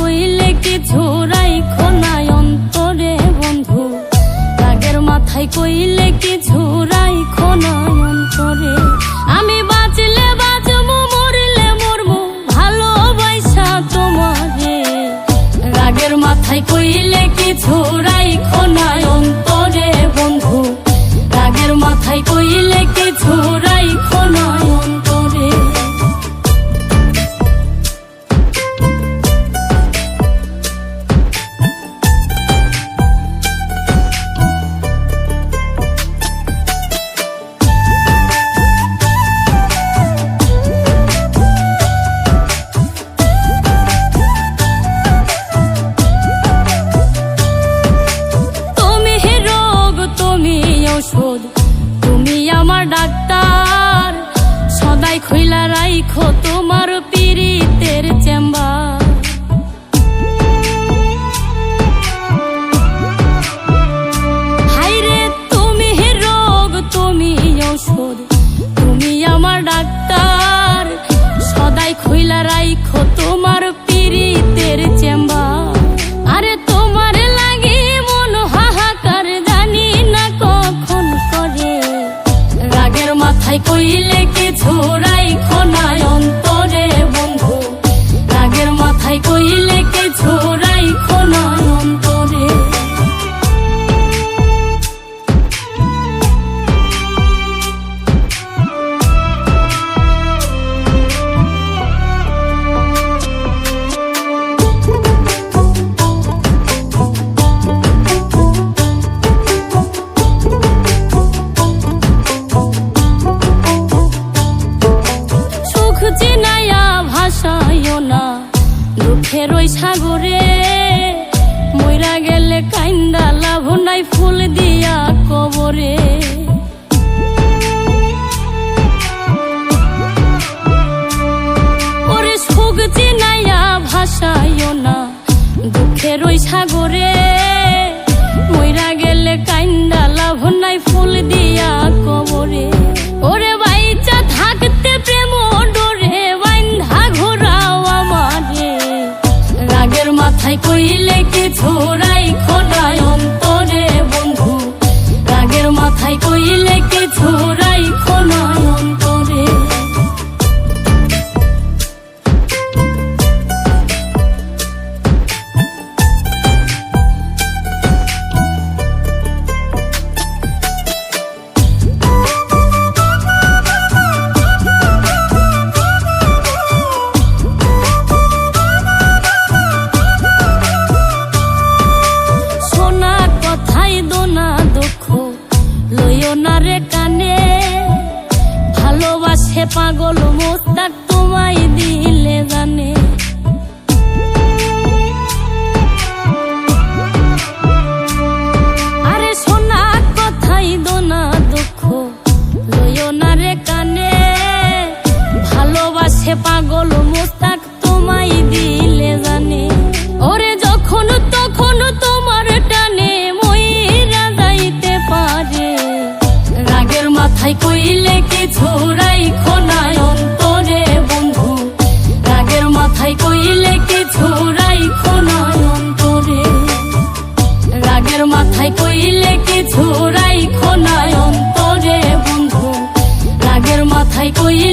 কইলে কিছু রাইখো না অন্তরে বন্ধু, রাগের মাথায় কইলে কিছু রাইখো না অন্তরে। আমি বাঁচলে বাঁচবো, মরলে মরবো, ভালোবাসা তোমারে। রাগের মাথায় কইলে কিছু রাইখো না অন্তরে বন্ধু, রাগের মাথায় কইলে কিছু রাইখো না অন্তরে। তুমি আমার ডাক্তার, সদাই খইলা রাইখো তোমার পীড়িতের চেম্বার। হাইরে তুমি রোগ, তুমি ঔষধ, তুমি আমার ডাক্তার, সদাই খইলা রাইখো তোমার পীড়িতের চেম্বার। আরে তোমার লাগে মন হাহাকার, জানি না কখন করে। রাগের মাথায় কইলে কিছু রাইখো না অন্তরে বন্ধু, রাগের মাথায় কইলে কিছু রাইখো না অন্তরে। চিনাইয়া ভাসাইও না দুঃখের ওই সাগরে, মইরা গেলে কাইন্দা লাভ নাই ফুল দিয়া কবরে। ওরে সুখ চিনাইয়া ভাসাইও না দুঃখের ওই সাগরে, মইরা গেলে কাইন্দা লাভ নাই ফুল দিয়া কবরে। ওরে বাইচা থাকতে প্রেম ডোরে বাইন্ধা ঘোরাও আমারে। রাগের মাথায় কইলে কিছু রাইখো না অন্তরে বন্ধু, রাগের মাথায় কইলে কিছু রাইখো না অন্তরে। রে কানে ভালোবাসে পাগল মোস্তাক তোমায় দিলে জানে। আরে শোনা কথাই দোনা দুঃখ লইও না রে কানে, ভালোবাসে পাগল মোস্তাক তোমায় দিলে জানে। ওরে যখন তখন তোমার টানে মইরা যাইতে পারে। রাগের মাথায় কইলে কিছু রাইখো না অন্তরে বন্ধু, রাগের মাথায় কইলে কিছু রাইখো না অন্তরে। রাগের মাথায় কইলে কিছু রাইখো না অন্তরে বন্ধু, রাগের মাথায় কইলে